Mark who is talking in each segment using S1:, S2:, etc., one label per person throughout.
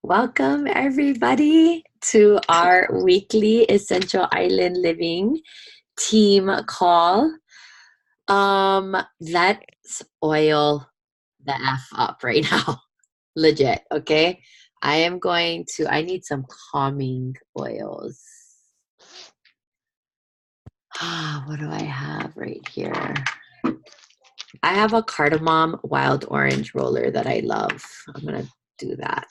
S1: Welcome, everybody, to our weekly Essential Island Living team call. Let's oil the F up right now. Legit, okay? I need some calming oils. What do I have right here? I have a cardamom wild orange roller that I love. I'm going to do that.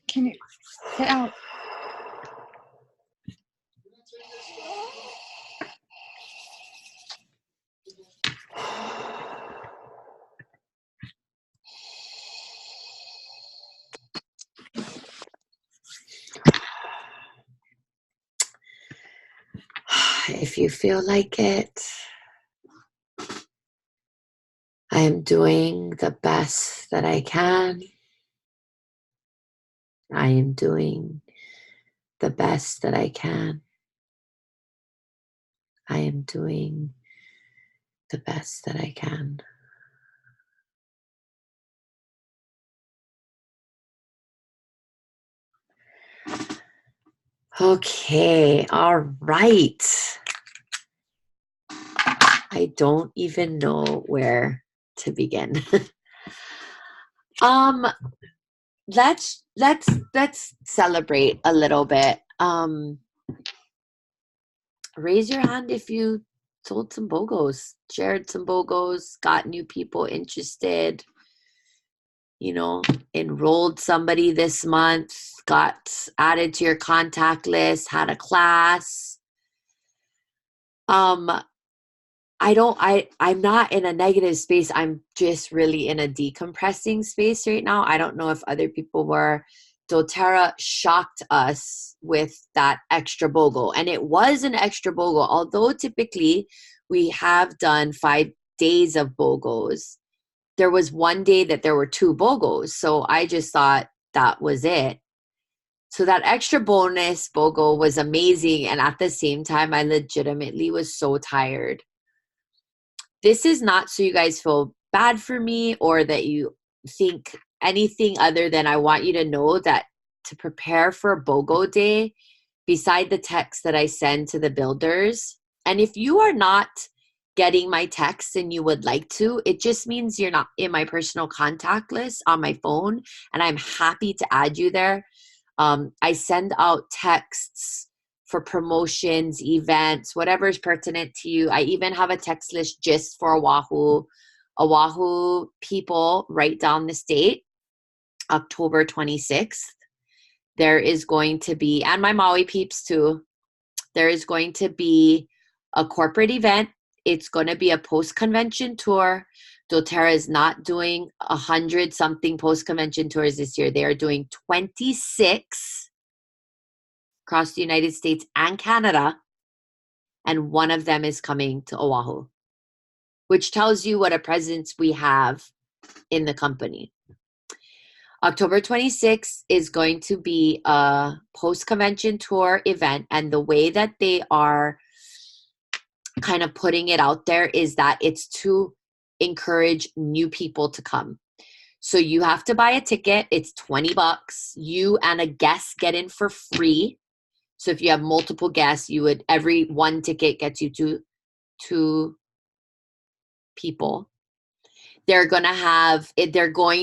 S2: Can you get out?
S1: If you feel like it, I am doing the best that I can. I am doing the best that I can. I am doing the best that I can. Okay, all right. I don't even know where to begin. Let's celebrate a little bit. Raise your hand if you sold some BOGOs, shared some BOGOs, got new people interested, enrolled somebody this month, got added to your contact list, had a class. I'm not in a negative space. I'm just really in a decompressing space right now. I don't know if other people were. doTERRA shocked us with that extra BOGO. And it was an extra BOGO, although typically we have done 5 days of BOGOs. There was one day that there were 2 BOGOs. So I just thought that was it. So that extra bonus BOGO was amazing. And at the same time, I legitimately was so tired. This is not so you guys feel bad for me or that you think anything other than I want you to know that to prepare for a BOGO day, beside the text that I send to the builders, and if you are not getting my texts and you would like to, it just means you're not in my personal contact list on my phone, and I'm happy to add you there. I send out texts for promotions, events, whatever is pertinent to you. I even have a text list just for Oahu people right down the state. October 26th, there is going to be, and my Maui peeps too, there is going to be a corporate event. It's going to be a post-convention tour. doTERRA is not doing 100-something post-convention tours this year. They are doing 26 across the United States and Canada, and one of them is coming to Oahu, which tells you what a presence we have in the company. October 26th is going to be a post-convention tour event, and the way that they are kind of putting it out there is that it's to encourage new people to come. So you have to buy a ticket. It's $20. You and a guest get in for free. So if you have multiple guests, every one ticket gets you two people. They're going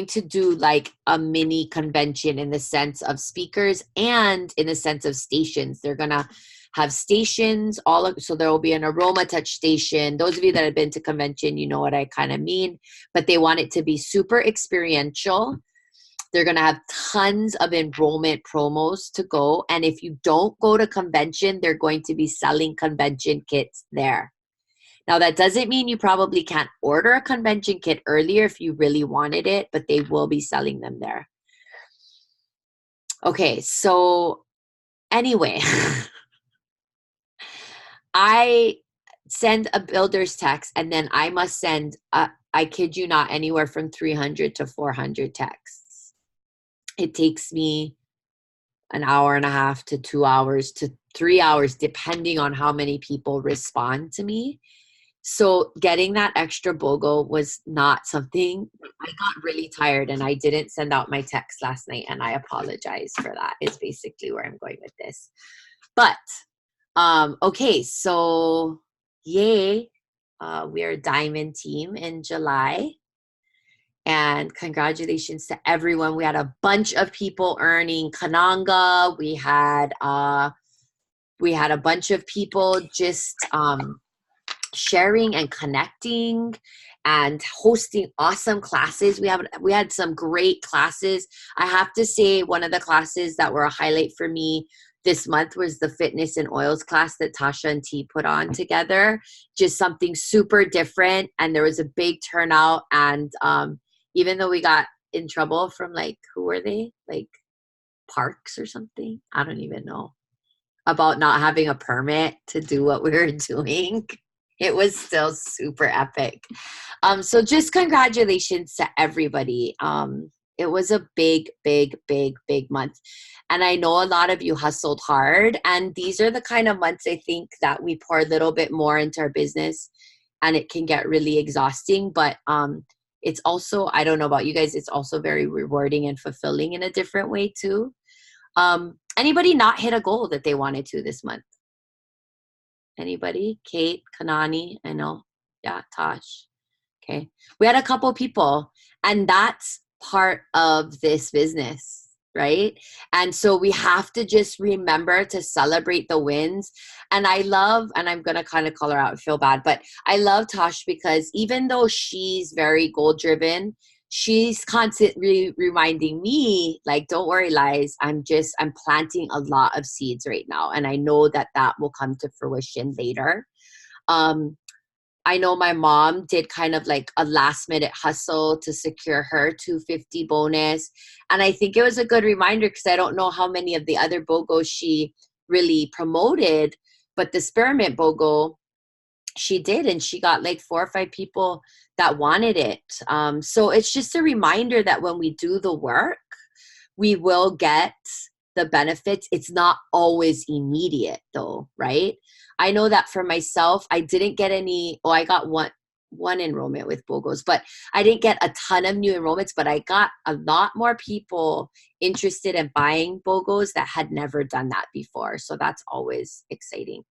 S1: to do like a mini convention in the sense of speakers and in the sense of stations. They're going to have stations, so there will be an aroma touch station. Those of you that have been to convention, you know what I kind of mean, but they want it to be super experiential. They're going to have tons of enrollment promos to go. And if you don't go to convention, they're going to be selling convention kits there. Now, that doesn't mean you probably can't order a convention kit earlier if you really wanted it, but they will be selling them there. Okay, so anyway, I send a builder's text, and then I must send, I kid you not, anywhere from 300 to 400 texts. It takes me an hour and a half to 2 hours to 3 hours, depending on how many people respond to me. So getting that extra BOGO was not something. I got really tired and I didn't send out my text last night, and I apologize for that, is basically where I'm going with this. But okay, so yay, we're a diamond team in July. And congratulations to everyone. We had a bunch of people earning Kananga. We had a bunch of people just sharing and connecting and hosting awesome classes. We had some great classes. I have to say, one of the classes that were a highlight for me this month was the fitness and oils class that Tasha and T put on together. Just something super different, and there was a big turnout. And even though we got in trouble from, like, who were they? Like Parks or something? I don't even know. About not having a permit to do what we were doing. It was still super epic. So just congratulations to everybody. It was a big, big, big, big month. And I know a lot of you hustled hard. And these are the kind of months, I think, that we pour a little bit more into our business and it can get really exhausting. But it's also, I don't know about you guys, it's also very rewarding and fulfilling in a different way too. Anybody not hit a goal that they wanted to this month? Anybody? Kate, Kanani, I know. Yeah, Tosh. Okay. We had a couple people, and that's part of this business, right? And so we have to just remember to celebrate the wins. And I love, and I'm going to kind of call her out and feel bad, but I love Tosh because even though she's very goal driven, she's constantly reminding me, like, don't worry, Liz, I'm planting a lot of seeds right now. And I know that will come to fruition later. I know my mom did kind of like a last minute hustle to secure her 250 bonus. And I think it was a good reminder because I don't know how many of the other BOGOs she really promoted, but the Spearmint BOGO, she did, and she got like 4 or 5 people that wanted it. So it's just a reminder that when we do the work, we will get the benefits. It's not always immediate though, right? I know that for myself, I didn't get I got one enrollment with BOGOs, but I didn't get a ton of new enrollments, but I got a lot more people interested in buying BOGOs that had never done that before. So that's always exciting.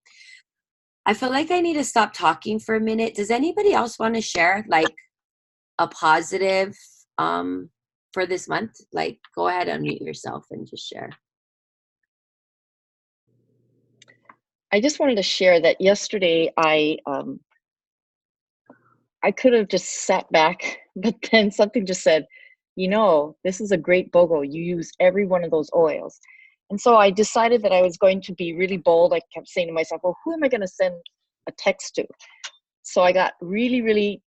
S1: I feel like I need to stop talking for a minute. Does anybody else want to share like a positive for this month? Like, go ahead and unmute yourself and just share.
S3: I just wanted to share that yesterday I could have just sat back, but then something just said, this is a great BOGO. You use every one of those oils. And so I decided that I was going to be really bold. I kept saying to myself, well, who am I going to send a text to? So I got really, really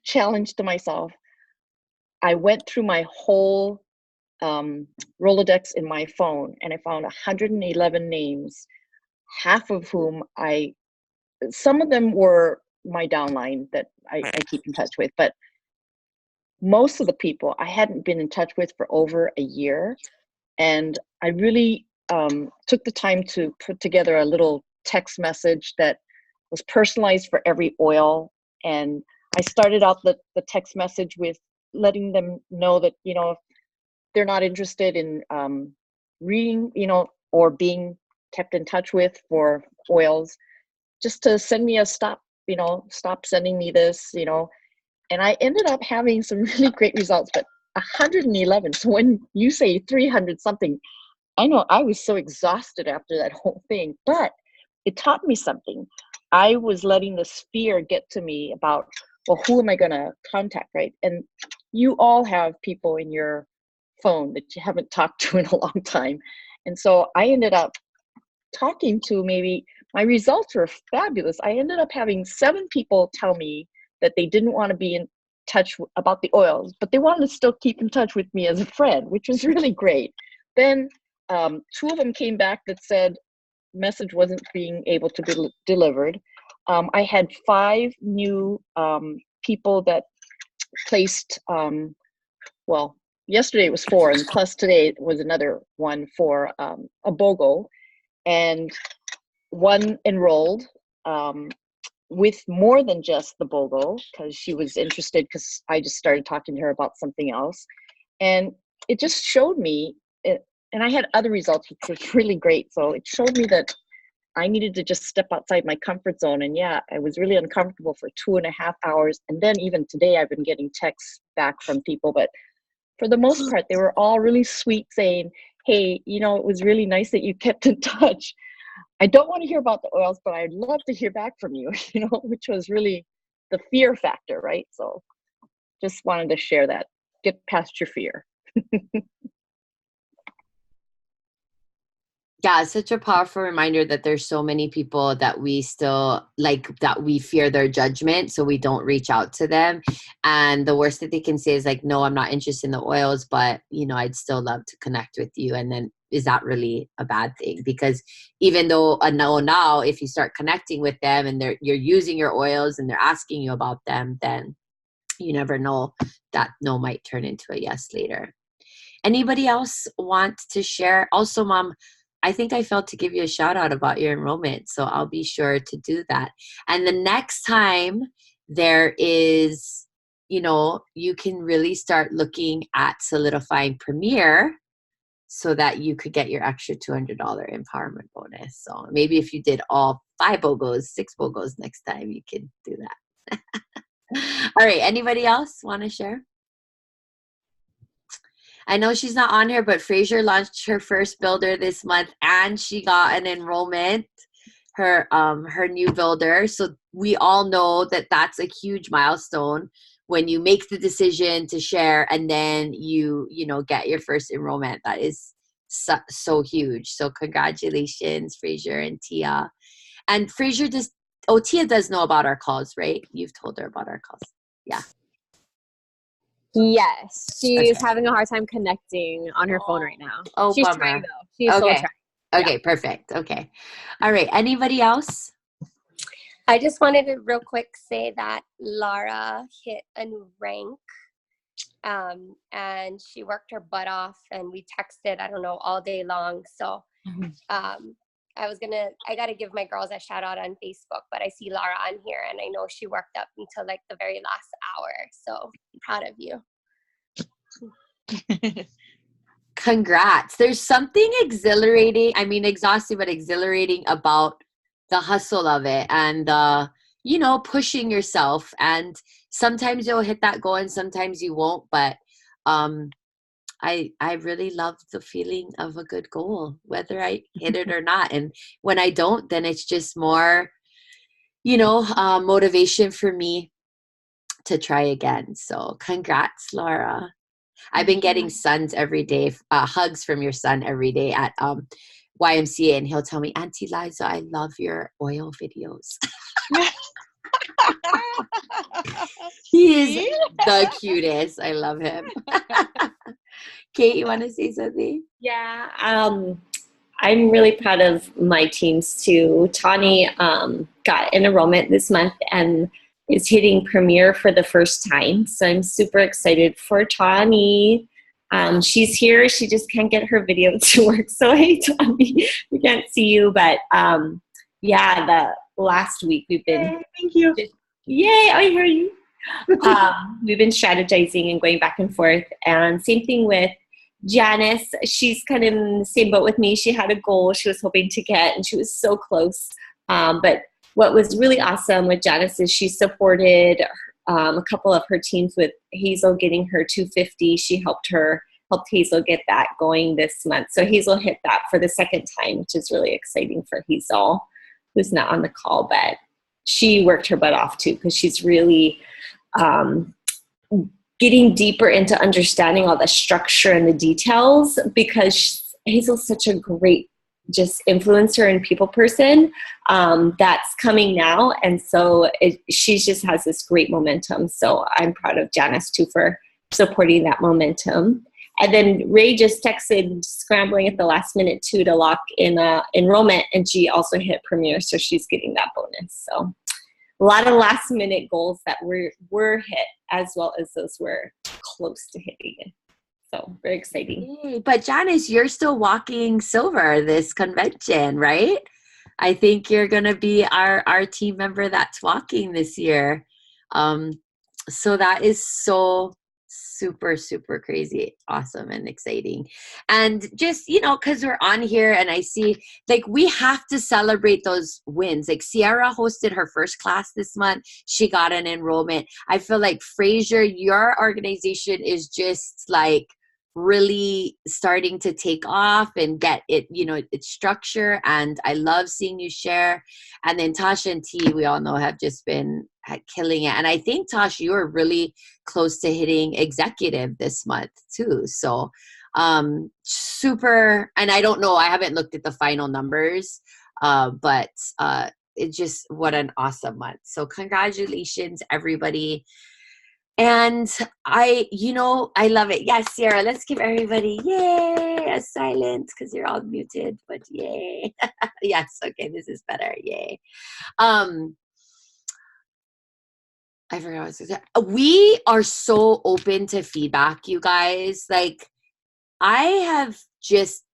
S3: challenged to myself. I went through my whole Rolodex in my phone, and I found 111 names, half of whom some of them were my downline that I keep in touch with, but most of the people I hadn't been in touch with for over a year. And I really took the time to put together a little text message that was personalized for every oil. And I started out the text message with letting them know that, if they're not interested in reading, or being kept in touch with for oils, just to send me a stop sending me this, and I ended up having some really great results. But 111, so when you say 300 something, I know I was so exhausted after that whole thing, but it taught me something. I was letting this fear get to me about, well, who am I going to contact, right? And you all have people in your phone that you haven't talked to in a long time. And so I ended up talking to, maybe my results were fabulous. I ended up having 7 people tell me that they didn't want to be in touch about the oils, but they wanted to still keep in touch with me as a friend, which was really great. Then 2 of them came back that said message wasn't being able to be delivered. I had 5 new people that placed, yesterday it was 4, and plus today was another one for a BOGO, and one enrolled with more than just the BOGO, because she was interested, because I just started talking to her about something else. And it just showed me, and I had other results, which was really great. So it showed me that I needed to just step outside my comfort zone. And yeah, I was really uncomfortable for 2.5 hours. And then even today, I've been getting texts back from people. But for the most part, they were all really sweet, saying, hey, you know, it was really nice that you kept in touch. I don't want to hear about the oils, but I'd love to hear back from you, you know, which was really the fear factor, right? So just wanted to share that. Get past your fear.
S1: Yeah, it's such a powerful reminder that there's so many people that we still like, that we fear their judgment, so we don't reach out to them. And the worst that they can say is like, no, I'm not interested in the oils, but you know, I'd still love to connect with you. And then is that really a bad thing? Because even though a no now, if you start connecting with them and you're using your oils and they're asking you about them, then you never know, that no might turn into a yes later. Anybody else want to share? Also, Mom, I think I failed to give you a shout out about your enrollment, so I'll be sure to do that. And the next time there is, you know, you can really start looking at solidifying Premier so that you could get your extra $200 empowerment bonus. So maybe if you did all 5 BOGOs, 6 BOGOs next time, you could do that. All right, anybody else want to share? I know she's not on here, but Fraser launched her first builder this month, and she got an enrollment, her new builder. So we all know that that's a huge milestone when you make the decision to share and then you know, get your first enrollment. That is so huge. So congratulations, Fraser and Tia. And Fraser Tia does know about our calls, right? You've told her about our calls. Yeah.
S4: Yes, she's having a hard time connecting on her phone right now.
S1: Oh,
S4: she's
S1: bummer.
S4: trying though. She's still trying.
S1: Okay, perfect. Okay. All right. Anybody else?
S5: I just wanted to real quick say that Lara hit a new rank, and she worked her butt off, and we texted, I don't know, all day long. So I got to give my girls a shout out on Facebook, but I see Lara on here and I know she worked up until like the very last hour. So proud of you.
S1: Congrats. There's something exhilarating. I mean, exhausting, but exhilarating about the hustle of it and, you know, pushing yourself. And sometimes you'll hit that goal and sometimes you won't. But I really love the feeling of a good goal, whether I hit it or not. And when I don't, then it's just more, you know, motivation for me to try again. So congrats, Laura. I've been getting sons every day, hugs from your son every day at YMCA, and he'll tell me, Auntie Liza, I love your oil videos. He is the cutest. I love him. Kate, you want to say something?
S6: Yeah, I'm really proud of my teams too. Tani got an enrollment this month and is hitting Premier for the first time. So I'm super excited for Tani. She's here. She just can't get her video to work. So hey, Tani, we can't see you. But yeah, the last week we've been.
S7: Thank you.
S6: Yay, I hear you. We've been strategizing and going back and forth. And same thing with Janice. She's kind of in the same boat with me. She had a goal she was hoping to get, and she was so close. But what was really awesome with Janice is she supported a couple of her teams with Hazel getting her 250. She helped Hazel get that going this month. So Hazel hit that for the second time, which is really exciting for Hazel, who's not on the call, but she worked her butt off too, because she's really getting deeper into understanding all the structure and the details, because Hazel's such a great just influencer and people person that's coming now. And so she just has this great momentum. So I'm proud of Janice too for supporting that momentum. And then Ray just texted scrambling at the last minute too to lock in enrollment, and she also hit Premier, so she's getting that bonus. So a lot of last minute goals that were hit, as well as those were close to hitting it. So very exciting.
S1: Yay. But Janice, you're still walking silver this convention, right? I think you're going to be our team member that's walking this year. So that is so super, super crazy, awesome and exciting. And just, because we're on here and I see, like, we have to celebrate those wins. Like, Sierra hosted her first class this month. She got an enrollment. I feel like, Fraser, your organization is just like really starting to take off and get it, its structure. And I love seeing you share. And then Tasha and T, we all know, have just been killing it. And I think, Tasha, you are really close to hitting executive this month too. So super, and I don't know, I haven't looked at the final numbers, but it's just, what an awesome month. So congratulations, everybody. And I love it. Yes, Sierra, let's give everybody, yay, a silence, because you're all muted, but yay. Yes, okay, this is better, yay. I forgot what I was going to say. We are so open to feedback, you guys. Like, I have just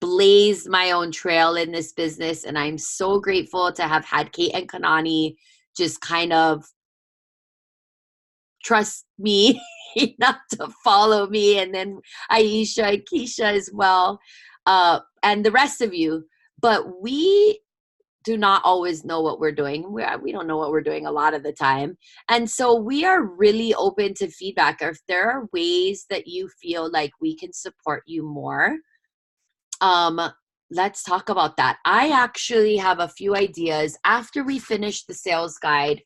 S1: blazed my own trail in this business, and I'm so grateful to have had Kate and Kanani just kind of trust me enough to follow me, and then Aisha and Keisha as well, and the rest of you. But we do not always know what we're doing. We don't know what we're doing a lot of the time. And so we are really open to feedback. If there are ways that you feel like we can support you more, let's talk about that. I actually have a few ideas after we finish the sales guide.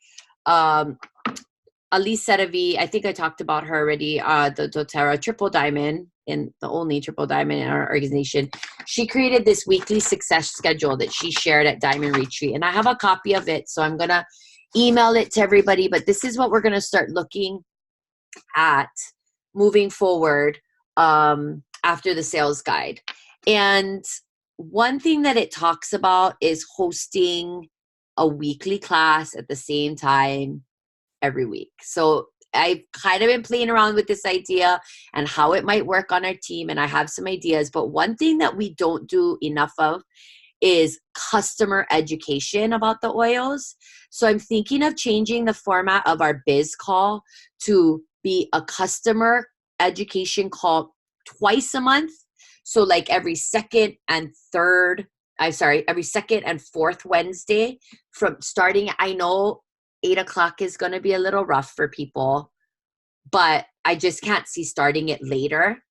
S1: Elise Sedavi, I think I talked about her already, the doTERRA Triple Diamond, in the only Triple Diamond in our organization. She created this weekly success schedule that she shared at Diamond Retreat. And I have a copy of it, so I'm going to email it to everybody. But this is what we're going to start looking at moving forward after the sales guide. And one thing that it talks about is hosting a weekly class at the same time every week. So I've kind of been playing around with this idea and how it might work on our team, and I have some ideas. But one thing that we don't do enough of is customer education about the oils. So I'm thinking of changing the format of our biz call to be a customer education call twice a month. So like every second and fourth Wednesday from starting, I know 8:00 is going to be a little rough for people, but I just can't see starting it later.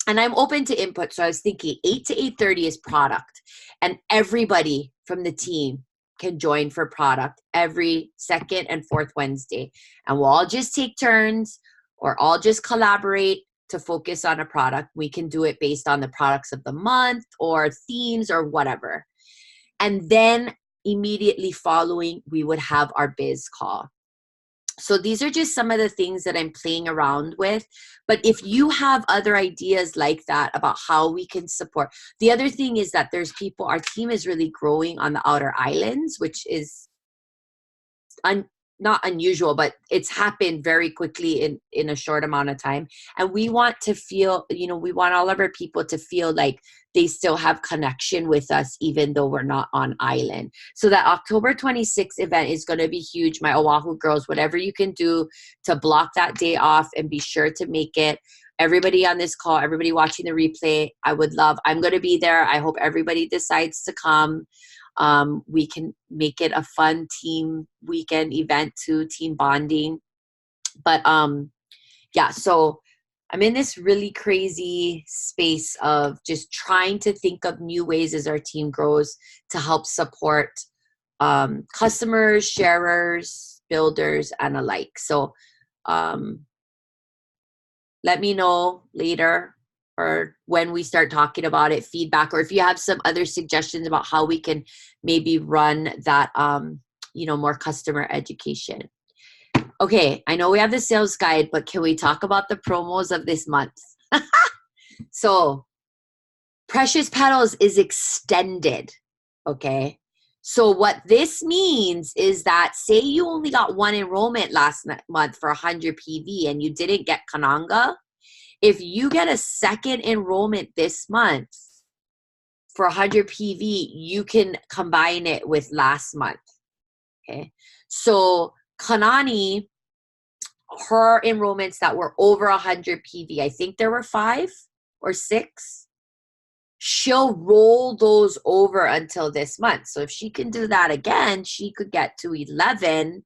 S1: And I'm open to input. So I was thinking 8 to 8:30 is product, and everybody from the team can join for product every second and fourth Wednesday. And we'll all just take turns or all just collaborate to focus on a product. We can do it based on the products of the month or themes or whatever. And then immediately following, we would have our biz call. So these are just some of the things that I'm playing around with. But if you have other ideas like that about how we can support, the other thing is that there's people, our team is really growing on the outer islands, which is not unusual, but it's happened very quickly in a short amount of time. And we want to feel, we want all of our people to feel like they still have connection with us, even though we're not on island. So that October 26th event is going to be huge. My Oahu girls, whatever you can do to block that day off and be sure to make it. Everybody on this call, everybody watching the replay, I'm going to be there. I hope everybody decides to come. We can make it a fun team weekend event too, team bonding. But yeah, so I'm in this really crazy space of just trying to think of new ways as our team grows to help support customers, sharers, builders, and alike. So let me know later or when we start talking about it, feedback, or if you have some other suggestions about how we can maybe run that, more customer education. Okay, I know we have the sales guide, but can we talk about the promos of this month? So, Precious Petals is extended, okay? So what this means is that, say you only got one enrollment last month for 100 PV and you didn't get Kananga, If you get a second enrollment this month for 100 PV, you can combine it with last month. Okay. So Kanani, her enrollments that were over 100 PV, I think there were 5 or 6. She'll roll those over until this month. So if she can do that again, she could get to 11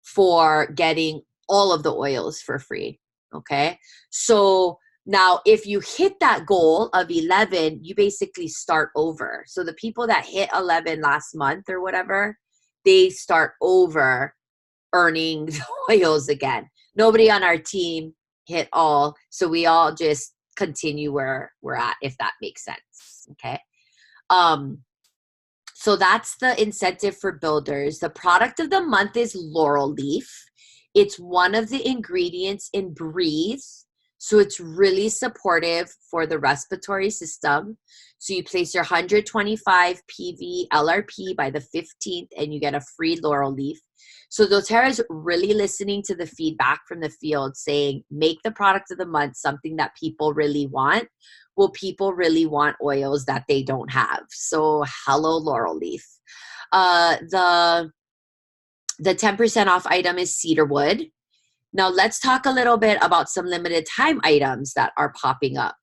S1: for getting all of the oils for free. Okay. So now if you hit that goal of 11, you basically start over. So the people that hit 11 last month or whatever, they start over earning the oils again. Nobody on our team hit all. So we all just continue where we're at, if that makes sense. Okay. So that's the incentive for builders. The product of the month is laurel leaf. It's one of the ingredients in Breathe. So it's really supportive for the respiratory system. So you place your 125 PV LRP by the 15th and you get a free laurel leaf. So doTERRA is really listening to the feedback from the field saying, make the product of the month something that people really want. Well, people really want oils that they don't have. So hello, laurel leaf. The 10% off item is cedarwood. Now let's talk a little bit about some limited time items that are popping up.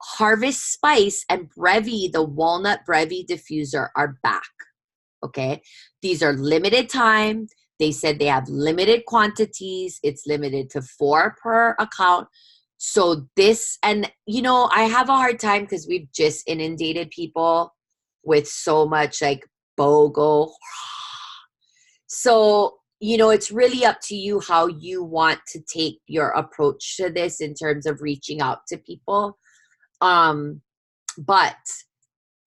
S1: Harvest Spice and Brevi, the walnut Brevi diffuser, are back. Okay. These are limited time. They said they have limited quantities. It's limited to 4 per account. So this, and you know, I have a hard time because we've just inundated people with so much like BOGO. So, you know, it's really up to you how you want to take your approach to this in terms of reaching out to people. But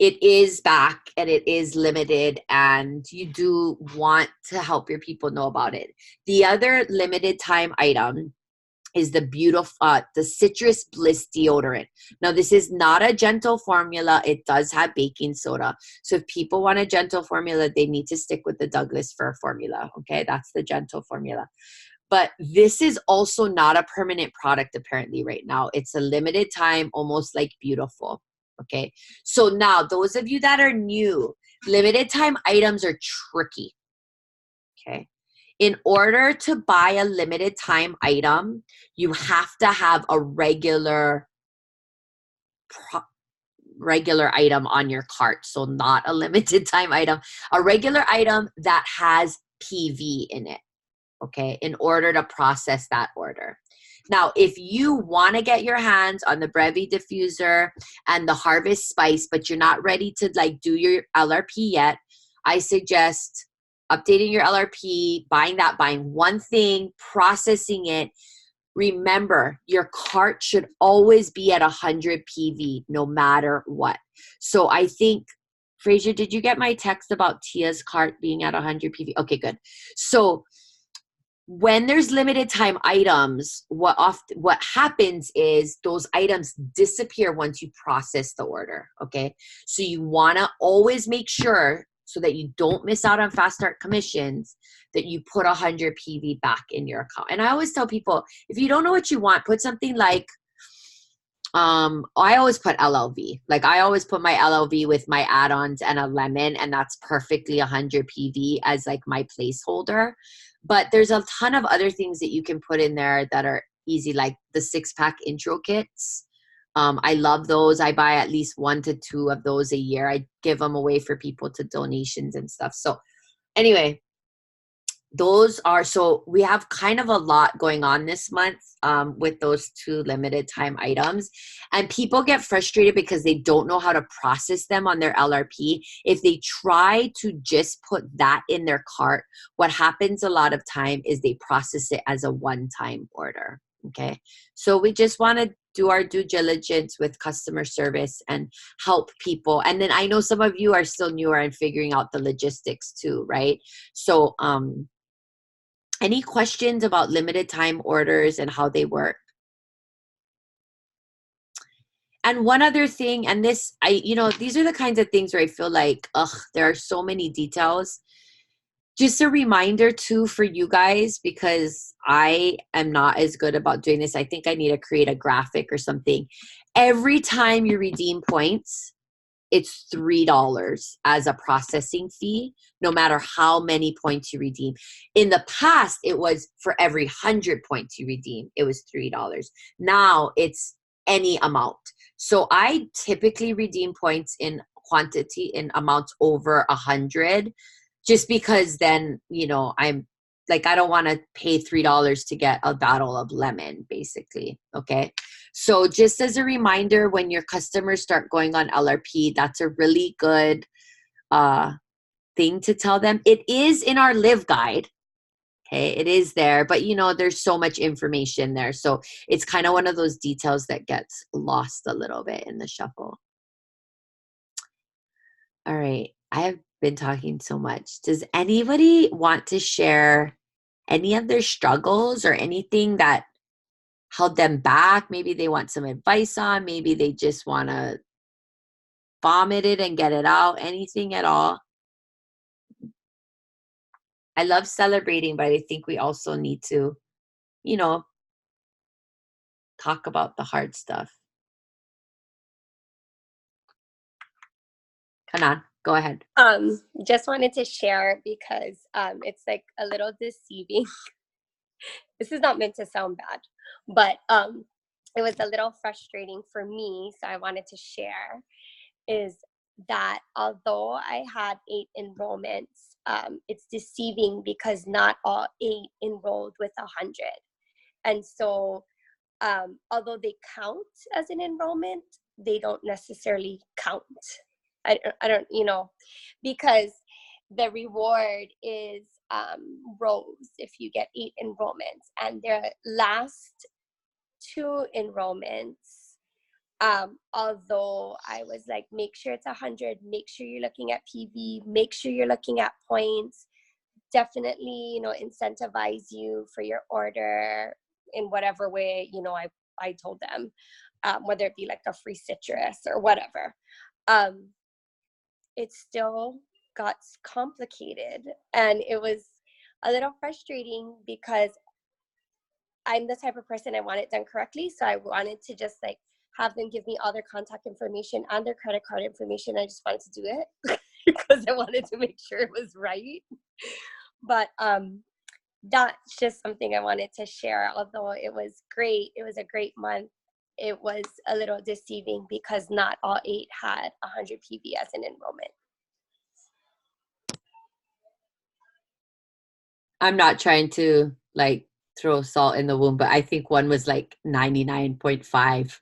S1: it is back and it is limited and you do want to help your people know about it. The other limited time item is the beautiful, the Citrus Bliss deodorant. Now this is not a gentle formula. It does have baking soda. So if people want a gentle formula, they need to stick with the Douglas Fir formula. Okay, that's the gentle formula. But this is also not a permanent product apparently right now. It's a limited time, almost like beautiful. Okay, so now those of you that are new, limited time items are tricky. Okay, in order to buy a limited time item, you have to have a regular item on your cart. So not a limited time item, a regular item that has PV in it. Okay, in order to process that order. Now, if you want to get your hands on the Brevi diffuser and the Harvest Spice, but you're not ready to like do your LRP yet, I suggest updating your LRP, buying one thing, processing it. Remember, your cart should always be at 100 PV, no matter what. So I think, Fraser, did you get my text about Tia's cart being at 100 PV? Okay, good. So when there's limited time items, what happens is those items disappear once you process the order, okay? So you want to always make sure, so that you don't miss out on fast start commissions, that you put 100 PV back in your account. And I always tell people, if you don't know what you want, put something like, I always put LLV. Like I always put my LLV with my add-ons and a lemon, and that's perfectly 100 PV as like my placeholder. But there's a ton of other things that you can put in there that are easy, like the 6-pack intro kits. I love those. I buy at least 1 to 2 of those a year. I give them away for people to donations and stuff. So anyway, those are, so we have kind of a lot going on this month with those 2 limited time items, and people get frustrated because they don't know how to process them on their LRP. If they try to just put that in their cart, what happens a lot of time is they process it as a one-time order. Okay, so we just want to do our due diligence with customer service and help people. And then I know some of you are still newer and figuring out the logistics too, right? So any questions about limited time orders and how they work? And one other thing, and this, these are the kinds of things where I feel like, there are so many details. just a reminder too for you guys, because I am not as good about doing this. I think I need to create a graphic or something. Every time you redeem points, it's $3 as a processing fee, no matter how many points you redeem. In the past, it was for every 100 points you redeem, it was $3. Now it's any amount. So I typically redeem points in quantity, in amounts over 100, just because then, you know, I'm like, I don't want to pay $3 to get a bottle of lemon, basically. Okay. So just as a reminder, when your customers start going on LRP, that's a really good thing to tell them. It is in our live guide. Okay. It is there, but you know, there's so much information there. So it's kind of one of those details that gets lost a little bit in the shuffle. All right. I have been talking so much. Does anybody want to share any of their struggles or anything that held them back? Maybe they want some advice on, maybe they just want to vomit it and get it out, anything at all. I love celebrating, but I think we also need to, you know, talk about the hard stuff. Kanan, go ahead.
S5: Just wanted to share because it's like a little deceiving. This is not meant to sound bad, but it was a little frustrating for me, so I wanted to share, is that although I had 8 enrollments, it's deceiving because not all 8 enrolled with 100. And so although they count as an enrollment, they don't necessarily count. I don't, you know, because the reward is rows if you get 8 enrollments, and the last 2 enrollments, although I was like, make sure it's 100, make sure you're looking at PV, make sure you're looking at points, definitely, you know, incentivize you for your order in whatever way, you know, I told them, whether it be like a free citrus or whatever. It still got complicated, and it was a little frustrating because I'm the type of person, I want it done correctly. So I wanted to just like have them give me all their contact information and their credit card information. I just wanted to do it because I wanted to make sure it was right. But that's just something I wanted to share. Although it was great, it was a great month, it was a little deceiving because not all 8 had 100 PV as an enrollment.
S1: I'm not trying to like throw salt in the wound, but I think one was like 99.5.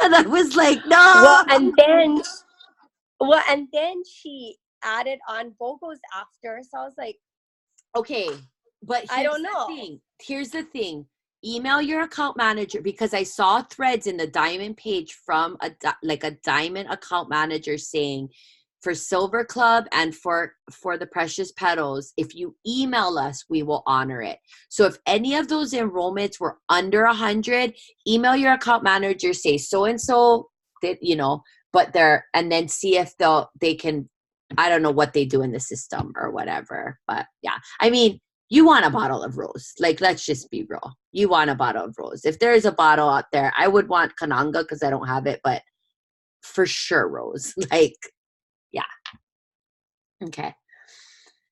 S1: And I was like, no.
S5: Well, and then she added on BOGOs after. So I was like,
S1: okay, but
S5: I don't know.
S1: Here's the thing. Email your account manager, because I saw threads in the Diamond page from a Diamond account manager saying, for Silver Club and for the Precious Petals, if you email us, we will honor it. So if any of those enrollments were under 100, email your account manager, say so-and-so, that, you know, but and then see if they can, I don't know what they do in the system or whatever. But yeah, I mean, you want a bottle of rose. Like, let's just be real. You want a bottle of rose. If there is a bottle out there, I would want Kananga because I don't have it, but for sure rose. Like, yeah. Okay.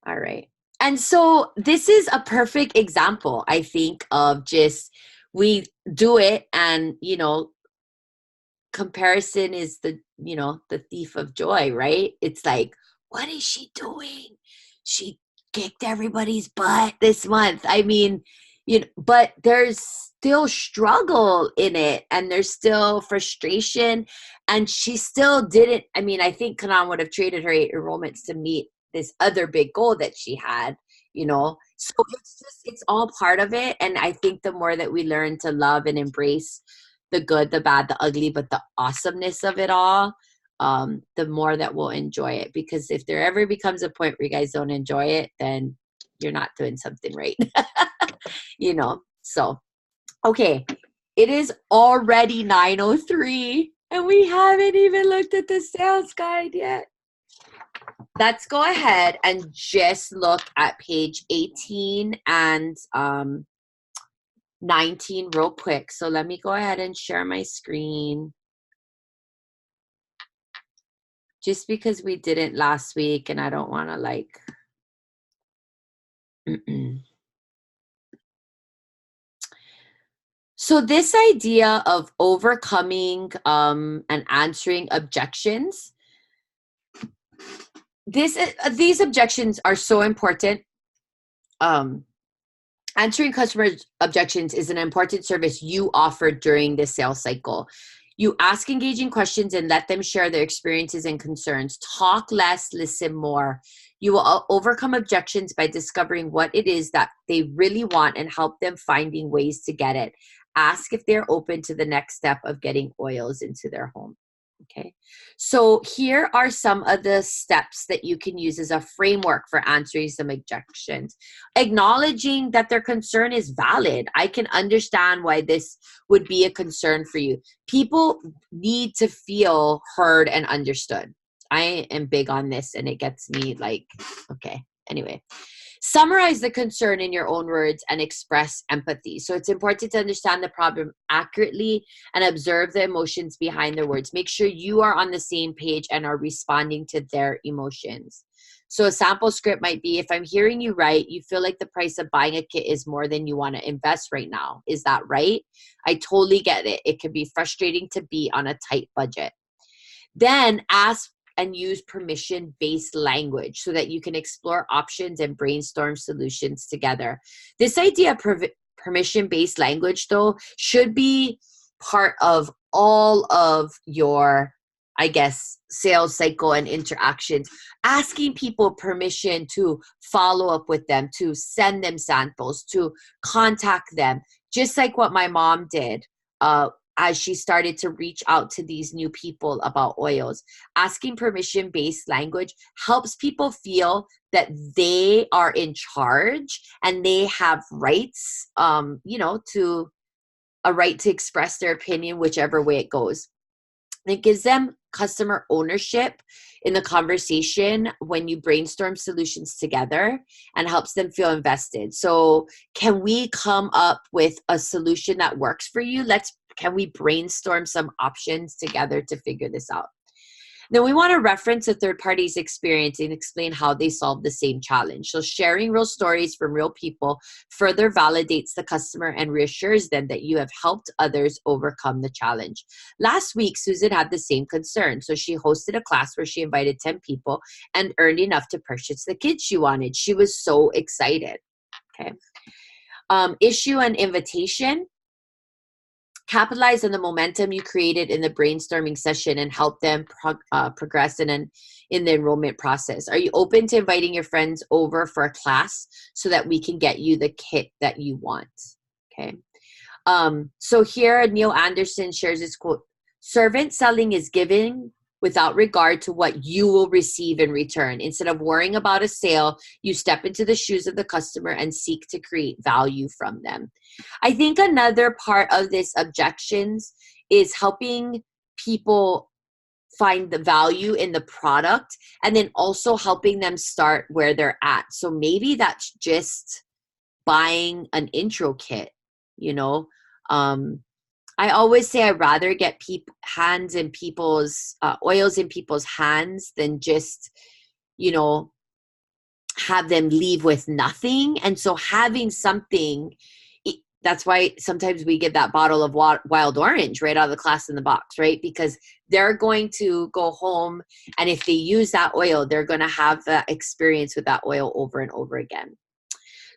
S1: All right. And so this is a perfect example, I think, of just we do it, and, you know, comparison is the thief of joy, right? It's like, what is she doing? She kicked everybody's butt this month. I mean, you know, but there's still struggle in it, and there's still frustration, and she still didn't. I mean, I think Kanan would have traded her 8 enrollments to meet this other big goal that she had, you know. So it's all part of it. And I think the more that we learn to love and embrace the good, the bad, the ugly, but the awesomeness of it all, the more that we'll enjoy it. Because if there ever becomes a point where you guys don't enjoy it, then you're not doing something right. You know. So okay, it is already 9:03 and we haven't even looked at the sales guide yet. let's go ahead and just look at page 18 and 19 real quick. So let me go ahead and share my screen. Just because we didn't last week and I don't want to like... So this idea of overcoming and answering objections, these objections are so important. Answering customers' objections is an important service you offer during the sales cycle. You ask engaging questions and let them share their experiences and concerns. Talk less, listen more. You will overcome objections by discovering what it is that they really want and help them finding ways to get it. Ask if they're open to the next step of getting oils into their home. Okay, so here are some of the steps that you can use as a framework for answering some objections. Acknowledging that their concern is valid. I can understand why this would be a concern for you. People need to feel heard and understood. I am big on this and it gets me like, okay, anyway. Summarize the concern in your own words and express empathy. So it's important to understand the problem accurately and observe the emotions behind their words. Make sure you are on the same page and are responding to their emotions. So a sample script might be, if I'm hearing you right, you feel like the price of buying a kit is more than you want to invest right now. Is that right? I totally get it. It can be frustrating to be on a tight budget. Then ask and use permission-based language so that you can explore options and brainstorm solutions together. This idea of permission-based language, though, should be part of all of your, I guess, sales cycle and interactions. Asking people permission to follow up with them, to send them samples, to contact them, just like what my mom did. As she started to reach out to these new people about oils. Asking permission-based language helps people feel that they are in charge and they have rights, to a right to express their opinion, whichever way it goes. It gives them customer ownership in the conversation when you brainstorm solutions together and helps them feel invested. So can we come up with a solution that works for you? Can we brainstorm some options together to figure this out? Then we want to reference a third party's experience and explain how they solved the same challenge. So sharing real stories from real people further validates the customer and reassures them that you have helped others overcome the challenge. Last week, Susan had the same concern. So she hosted a class where she invited 10 people and earned enough to purchase the kit she wanted. She was so excited. Okay. Issue an invitation. Capitalize on the momentum you created in the brainstorming session and help them progress in the enrollment process. Are you open to inviting your friends over for a class so that we can get you the kit that you want? Okay. So here, Neil Anderson shares this quote: servant selling is giving without regard to what you will receive in return. Instead of worrying about a sale, you step into the shoes of the customer and seek to create value from them. I think another part of this objections is helping people find the value in the product and then also helping them start where they're at. So maybe that's just buying an intro kit, I always say I'd rather get oils in people's hands than just, have them leave with nothing. And so having something, that's why sometimes we get that bottle of wild orange right out of the class in the box, right? Because they're going to go home, and if they use that oil, they're going to have that experience with that oil over and over again.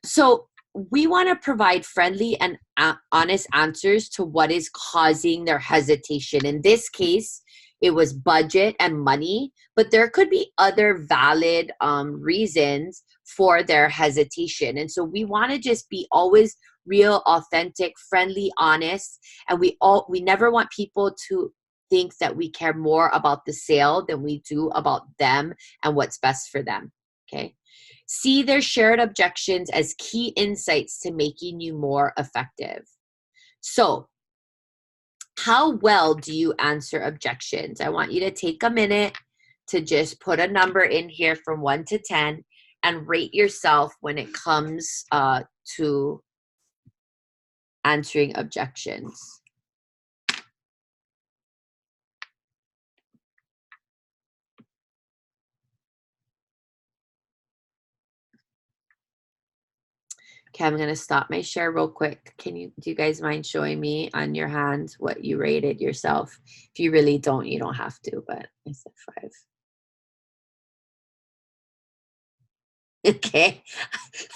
S1: So we want to provide friendly and honest answers to what is causing their hesitation. In this case, it was budget and money, but there could be other valid reasons for their hesitation. And so we want to just be always real, authentic, friendly, honest. And we never want people to think that we care more about the sale than we do about them and what's best for them. Okay. See their shared objections as key insights to making you more effective. So, how well do you answer objections? I want you to take a minute to just put a number in here from 1 to 10 and rate yourself when it comes to answering objections. Okay, I'm gonna stop my share real quick. Do you guys mind showing me on your hands what you rated yourself? If you really don't, you don't have to, but I said 5. Okay.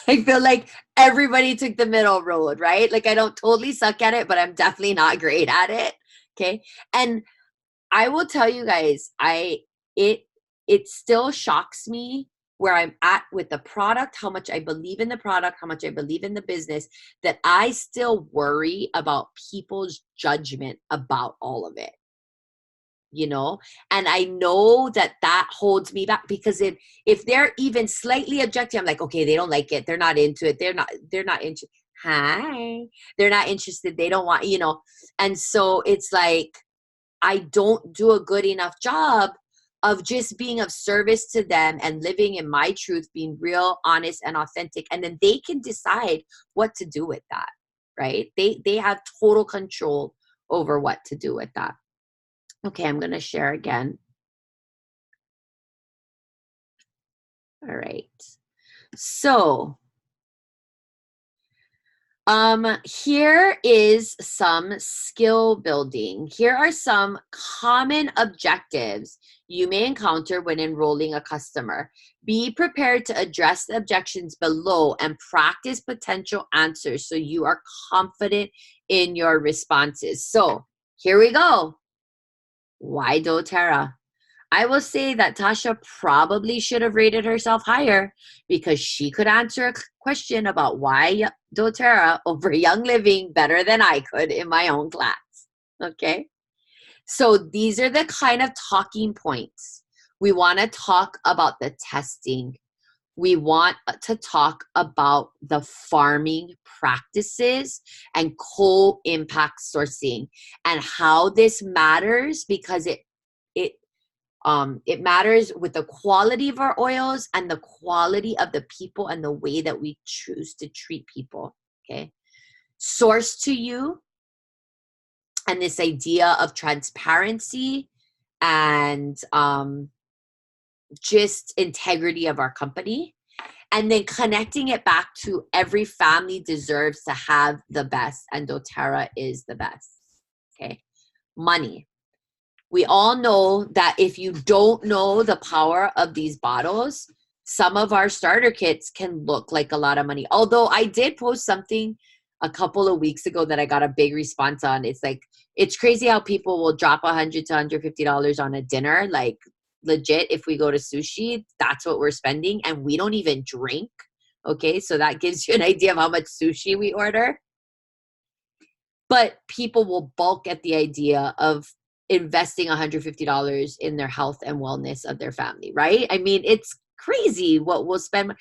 S1: I feel like everybody took the middle road, right? Like I don't totally suck at it, but I'm definitely not great at it. Okay. And I will tell you guys, it still shocks me where I'm at with the product, how much I believe in the product, how much I believe in the business, that I still worry about people's judgment about all of it. You know, and I know that holds me back, because if they're even slightly objective, I'm like, okay, they don't like it, they're not into it, they're not interested. They're not interested, they don't want, you know. And so it's like I don't do a good enough job of just being of service to them and living in my truth, being real, honest, and authentic, and then they can decide what to do with that, right? They have total control over what to do with that. Okay, I'm going to share again. All right. So, here is some skill building. Here are some common objectives you may encounter when enrolling a customer. Be prepared to address the objections below and practice potential answers so you are confident in your responses. So, here we go. Why doTERRA? I will say that Tasha probably should have rated herself higher, because she could answer a question about why doTERRA over Young Living better than I could in my own class. Okay? So these are the kind of talking points. We want to talk about the testing. We want to talk about the farming practices and co-impact sourcing and how this matters, because it matters with the quality of our oils and the quality of the people and the way that we choose to treat people. Okay. Source to you, and this idea of transparency and just integrity of our company, and then connecting it back to every family deserves to have the best, and doTERRA is the best. Okay. Money. We all know that if you don't know the power of these bottles, some of our starter kits can look like a lot of money. Although I did post something a couple of weeks ago that I got a big response on. It's like, it's crazy how people will drop $100 to $150 on a dinner. Like, legit, if we go to sushi, that's what we're spending, and we don't even drink. Okay, so that gives you an idea of how much sushi we order. But people will balk at the idea of investing $150 in their health and wellness of their family, right? I mean, it's crazy what we'll spend.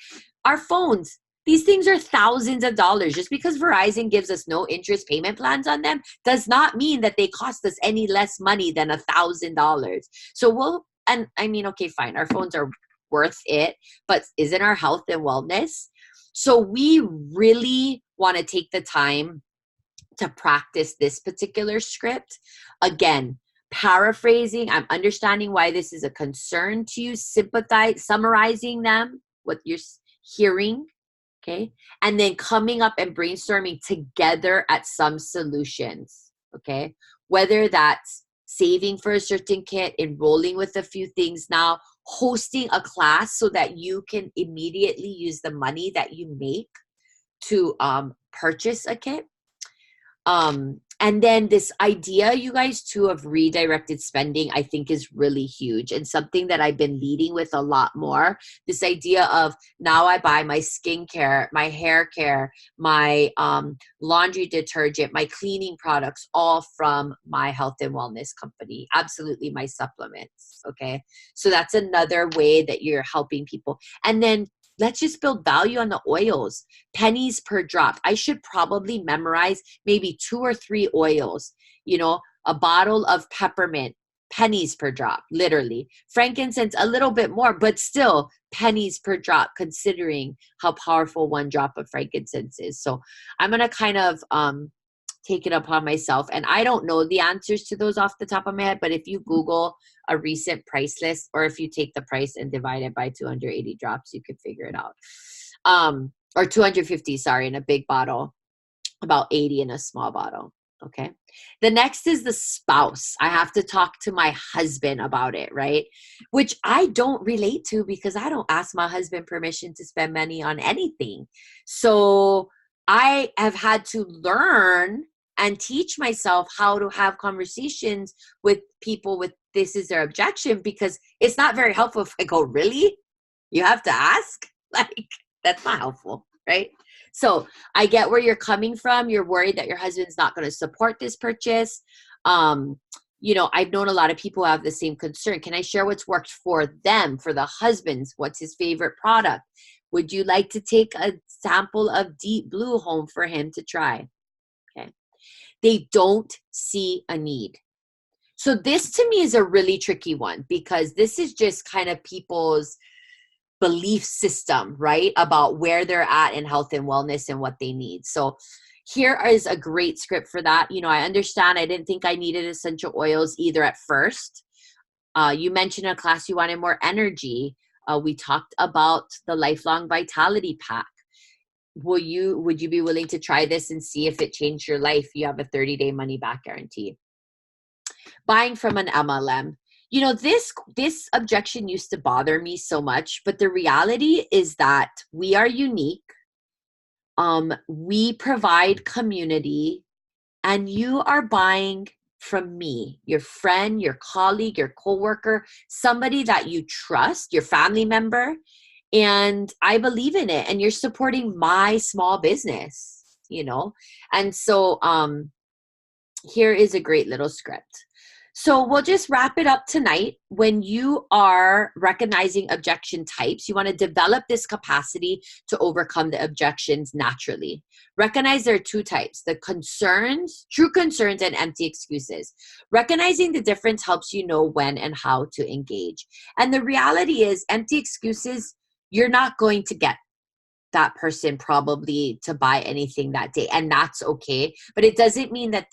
S1: Our phones, these things are thousands of dollars. Just because Verizon gives us no interest payment plans on them does not mean that they cost us any less money than $1,000. So and I mean, okay, fine, our phones are worth it, but isn't our health and wellness? So we really want to take the time to practice this particular script. Again, paraphrasing, I'm understanding why this is a concern to you, summarizing them, what you're hearing, okay? And then coming up and brainstorming together at some solutions, okay? Whether that's saving for a certain kit, enrolling with a few things now, hosting a class so that you can immediately use the money that you make to purchase a kit. And then this idea, you guys, too, of redirected spending, I think is really huge, and something that I've been leading with a lot more. This idea of now I buy my skincare, my hair care, my laundry detergent, my cleaning products, all from my health and wellness company. Absolutely, my supplements. Okay. So that's another way that you're helping people. And then let's just build value on the oils. Pennies per drop. I should probably memorize maybe 2 or 3 oils. You know, a bottle of peppermint pennies per drop, literally. Frankincense, a little bit more, but still pennies per drop, considering how powerful one drop of frankincense is. So I'm going to kind of take it upon myself. And I don't know the answers to those off the top of my head, but if you Google a recent price list, or if you take the price and divide it by 280 drops, you can figure it out. Or 250, sorry, in a big bottle, about 80 in a small bottle. Okay. The next is the spouse. I have to talk to my husband about it, right? Which I don't relate to, because I don't ask my husband permission to spend money on anything. So I have had to learn and teach myself how to have conversations with people with this is their objection, because it's not very helpful if I go, really? You have to ask? Like, that's not helpful, right? So I get where you're coming from. You're worried that your husband's not going to support this purchase. You know, I've known a lot of people who have the same concern. Can I share what's worked for them, for the husbands? What's his favorite product? Would you like to take a sample of Deep Blue home for him to try? Okay. They don't see a need. So this to me is a really tricky one, because this is just kind of people's belief system, right? About where they're at in health and wellness and what they need. So here is a great script for that. You know, I understand I didn't think I needed essential oils either at first. You mentioned in a class you wanted more energy. We talked about the Lifelong Vitality Pack. Would you be willing to try this and see if it changed your life? You have a 30-day money back guarantee. Buying from an MLM. You know, this objection used to bother me so much, but the reality is that we are unique. We provide community, and you are buying from me, your friend, your colleague, your coworker, somebody that you trust, your family member, and I believe in it, and you're supporting my small business, you know? And so here is a great little script. So we'll just wrap it up tonight. When you are recognizing objection types, you want to develop this capacity to overcome the objections naturally. Recognize there are two types: the concerns, true concerns, and empty excuses. Recognizing the difference helps you know when and how to engage. And the reality is, empty excuses, you're not going to get that person probably to buy anything that day, and that's okay. But it doesn't mean that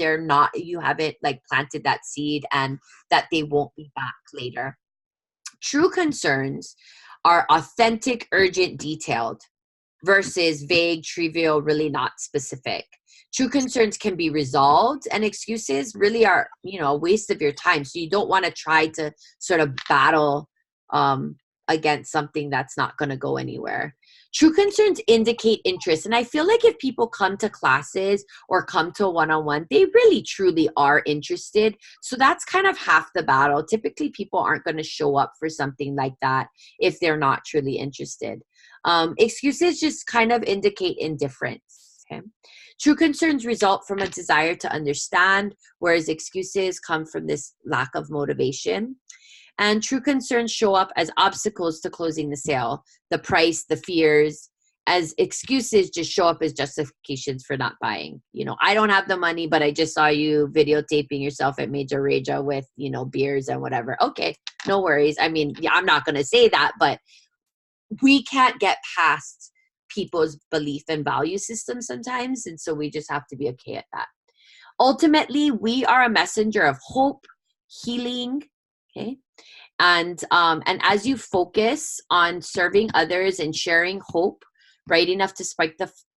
S1: you haven't like planted that seed and that they won't be back later. True concerns are authentic, urgent, detailed, versus vague, trivial, really not specific. True concerns can be resolved, and excuses really are, you know, a waste of your time. So you don't want to try to sort of battle against something that's not going to go anywhere. True concerns indicate interest. And I feel like if people come to classes or come to a one-on-one, they really truly are interested. So that's kind of half the battle. Typically, people aren't going to show up for something like that if they're not truly interested. Excuses just kind of indicate indifference. Okay? True concerns result from a desire to understand, whereas excuses come from this lack of motivation. And true concerns show up as obstacles to closing the sale, the price, the fears. As excuses just show up as justifications for not buying. You know, I don't have the money, but I just saw you videotaping yourself at Major Reja with, you know, beers and whatever. Okay, no worries. I mean, yeah, I'm not going to say that, but we can't get past people's belief and value system sometimes. And so we just have to be okay at that. Ultimately, we are a messenger of hope, healing, okay? And as you focus on serving others and sharing hope, bright enough to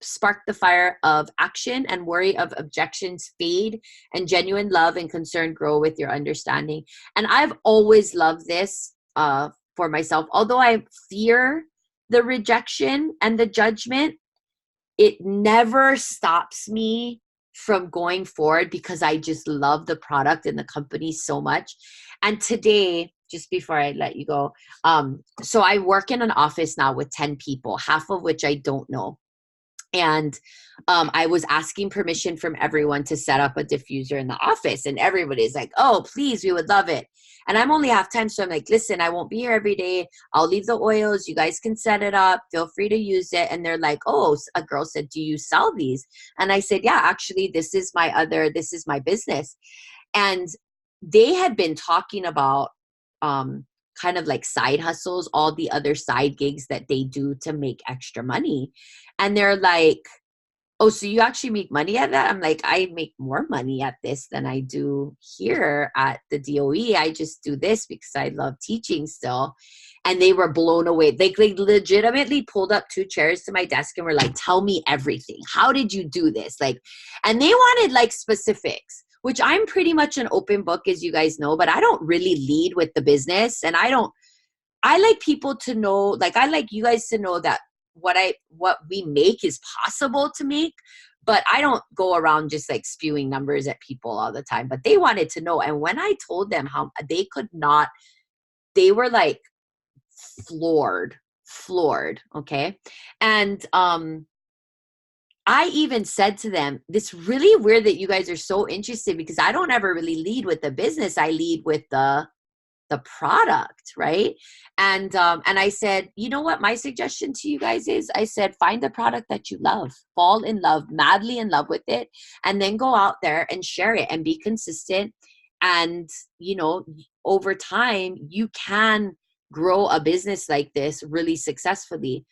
S1: spark the fire of action, and worry of objections fade, and genuine love and concern grow with your understanding. And I've always loved this for myself. Although I fear the rejection and the judgment, it never stops me from going forward, because I just love the product and the company so much. And today, just before I let you go, so I work in an office now with 10 people, half of which I don't know. And I was asking permission from everyone to set up a diffuser in the office. And everybody's like, oh, please, we would love it. And I'm only half time. So I'm like, listen, I won't be here every day. I'll leave the oils. You guys can set it up. Feel free to use it. And they're like, oh, a girl said, do you sell these? And I said, yeah, actually, this is my business. And they had been talking about kind of like side hustles, all the other side gigs that they do to make extra money. And they're like, oh, so you actually make money at that? I'm like, I make more money at this than I do here at the DOE. I just do this because I love teaching still. And they were blown away. They legitimately pulled up 2 chairs to my desk and were like, tell me everything. How did you do this? Like, and they wanted like specifics, which I'm pretty much an open book, as you guys know, but I don't really lead with the business. And I like people to know, like, I like you guys to know that what we make is possible to make, but I don't go around just like spewing numbers at people all the time. But they wanted to know. And when I told them how they could not, they were like floored. Okay. And I even said to them, this really weird that you guys are so interested, because I don't ever really lead with the business. I lead with the product, right? And I said, you know what my suggestion to you guys is? I said, find a product that you love, fall in love, madly in love with it, and then go out there and share it and be consistent. And, you know, over time, you can grow a business like this really successfully.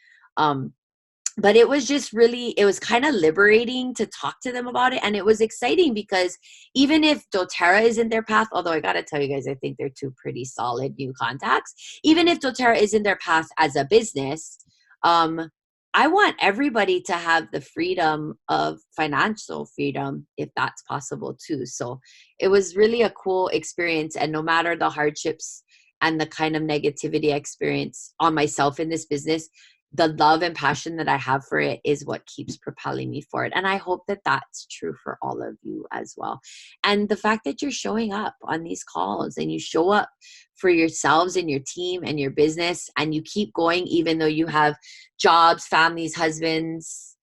S1: But it was just really, it was kind of liberating to talk to them about it. And it was exciting because even if doTERRA isn't their path, although I got to tell you guys, I think they're 2 pretty solid new contacts. Even if doTERRA isn't their path as a business, I want everybody to have the freedom of financial freedom, if that's possible too. So it was really a cool experience. And no matter the hardships and the kind of negativity I experience on myself in this business, the love and passion that I have for it is what keeps propelling me forward. And I hope that that's true for all of you as well. And the fact that you're showing up on these calls and you show up for yourselves and your team and your business, and you keep going, even though you have jobs, families, husbands,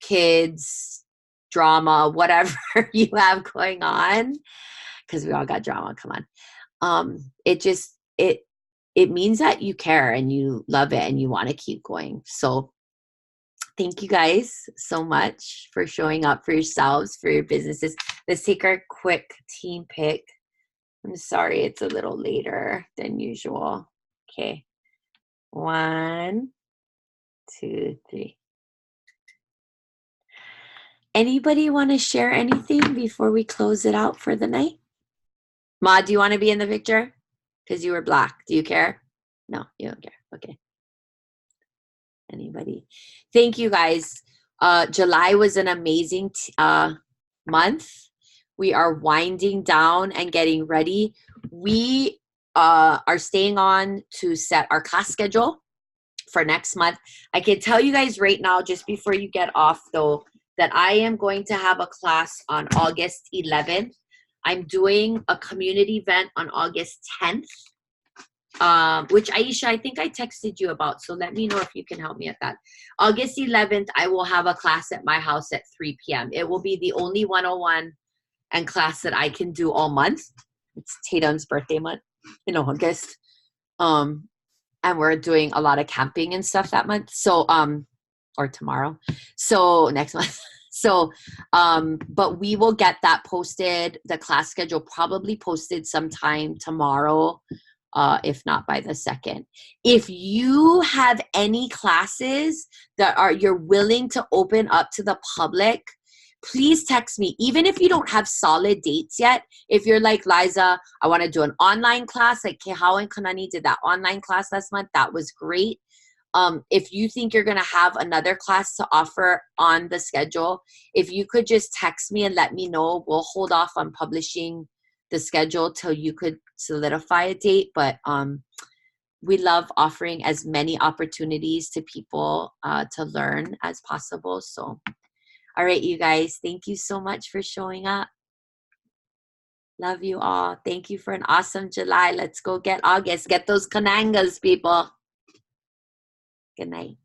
S1: kids, drama, whatever you have going on, because we all got drama. Come on. It means that you care and you love it and you want to keep going. So thank you guys so much for showing up for yourselves, for your businesses. Let's take our quick team pick. I'm sorry, it's a little later than usual. Okay. 1, 2, 3. Anybody want to share anything before we close it out for the night? Ma, do you want to be in the picture? Because you were black. Do you care? No, you don't care. Okay. Anybody? Thank you guys. July was an amazing month. We are winding down and getting ready. We are staying on to set our class schedule for next month. I can tell you guys right now, just before you get off though, that I am going to have a class on August 11th. I'm doing a community event on August 10th, which Aisha, I think I texted you about. So let me know if you can help me at that. August 11th, I will have a class at my house at 3 p.m. It will be the only 101 and class that I can do all month. It's Tatum's birthday month in August. And we're doing a lot of camping and stuff that month. So, or tomorrow. So next month. So, but we will get that posted, the class schedule probably posted sometime tomorrow, if not by the 2nd. If you have any classes that you're willing to open up to the public, please text me. Even if you don't have solid dates yet, if you're like, Liza, I want to do an online class, like Kehao and Kanani did that online class last month. That was great. If you think you're going to have another class to offer on the schedule, if you could just text me and let me know, we'll hold off on publishing the schedule till you could solidify a date. But we love offering as many opportunities to people to learn as possible. So, all right, you guys, thank you so much for showing up. Love you all. Thank you for an awesome July. Let's go get August. Get those Kanangas, people. Good night.